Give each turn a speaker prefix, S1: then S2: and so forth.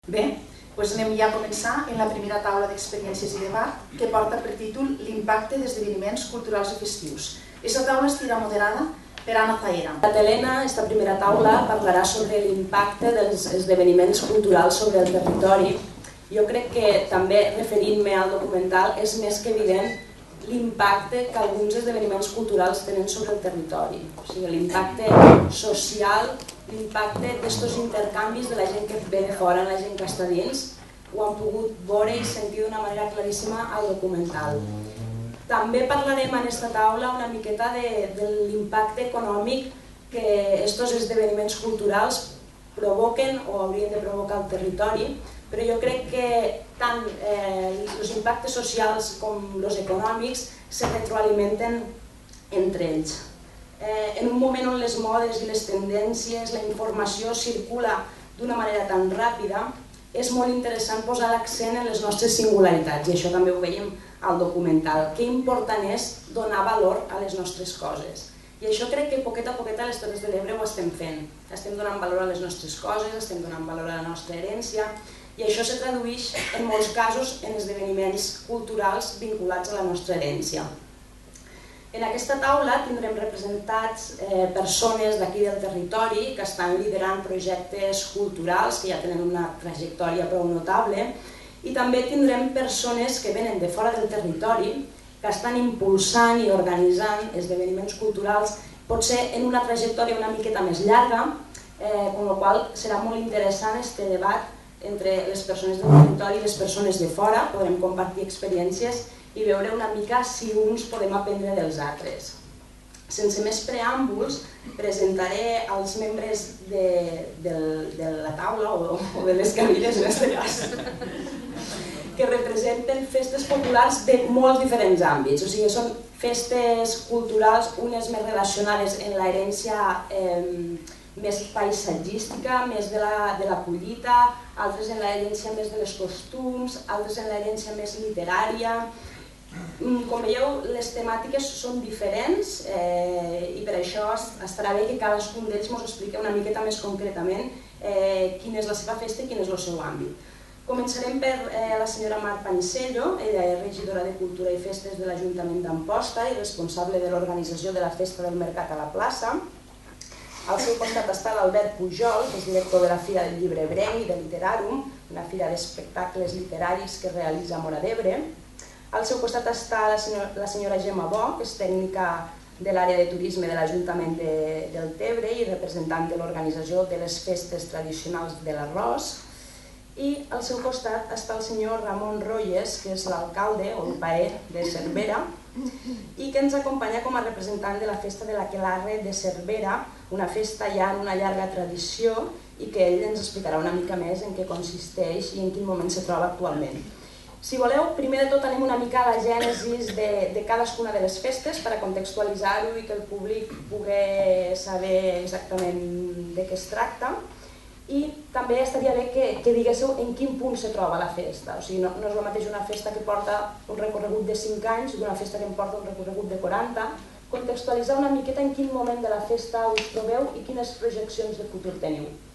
S1: Bé, doncs anem ja a començar en la primera taula d'experiències i debat que porta per títol l'impacte d'esdeveniments culturals i festius. Aquesta taula estarà moderada per Anna Zaera.
S2: Helena, esta primera taula parlarà sobre l'impacte dels esdeveniments culturals sobre el territori. Jo crec que també, referint-me al documental, és més que evident l'impacte que alguns esdeveniments culturals tenen sobre el territori. O sigui, l'impacte social, l'impacte d'aquests intercanvis de la gent que ve de fora, la gent que està dins, ho han pogut veure i sentir d'una manera claríssima al documental. També parlarem en aquesta taula una miqueta de l'impacte econòmic que aquests esdeveniments culturals provoquen o haurien de provocar al territori, però jo crec que tant els impactes socials com els econòmics se retroalimenten entre ells. En un moment on les modes i les tendències, la informació circula d'una manera tan ràpida, és molt interessant posar l'accent en les nostres singularitats, i això també ho veiem al documental. Que important és donar valor a les nostres coses. I això crec que poquet a poquet a les Terres de l'Ebre ho estem fent. Estem donant valor a les nostres coses, estem donant valor a la nostra herència, i això se tradueix en molts casos en esdeveniments culturals vinculats a la nostra herència. En aquesta taula tindrem representats persones d'aquí del territori que estan liderant projectes culturals que ja tenen una trajectòria prou notable, i també tindrem persones que venen de fora del territori que estan impulsant i organitzant esdeveniments culturals, potser en una trajectòria una miqueta més llarga, amb la qual serà molt interessant aquest debat entre les persones del territori i les persones de fora. Podrem compartir experiències i veure una mica si uns podem aprendre dels altres. Sense més preàmbuls, presentaré als membres de la taula, o de les cadires en aquest cas, que representen festes populars de molts diferents àmbits. O sigui, són festes culturals, unes més relacionades amb l'herència més paisatgística, més de la collita, altres en l'herència més de les costums, altres en l'herència més literària. Com veieu, les temàtiques són diferents i per això estarà bé que cadascun d'ells ens expliqui una miqueta més concretament quina és la seva festa i quin és el seu àmbit. Començarem per la senyora Mar Panisello. Ella és regidora de Cultura i Festes de l'Ajuntament d'Amposta i responsable de l'organització de la Festa del Mercat a la plaça. Al seu costat està l'Albert Pujol, que és director de la Fira del Llibre Ebrenc i de Literàrum, una fira d'espectacles literaris que realitza a Móra d'Ebre. Al seu costat està la senyora Gemma Bo, que és tècnica de l'àrea de turisme de l'Ajuntament de Deltebre i representant de l'organització de les festes tradicionals de l'arròs. I al seu costat està el senyor Ramon Royes, que és l'alcalde o el paer de Cervera, i que ens acompanya com a representant de la Festa de l'Aquelarre de Cervera, una festa ja en una llarga tradició i que ell ens explicarà una mica més en què consisteix i en quin moment se troba actualment. Si voleu, primer de tot anem una mica a la gènesis de cadascuna de les festes per a contextualitzar-ho i que el públic pugui saber exactament de què es tracta. I també estaria bé que diguéssiu en quin punt se troba la festa. O sigui, no és el mateix una festa que porta un recorregut de 5 anys d'una festa que en porta un recorregut de 40. Contextualitzar una miqueta en quin moment de la festa us trobeu i quines projeccions de futur teniu.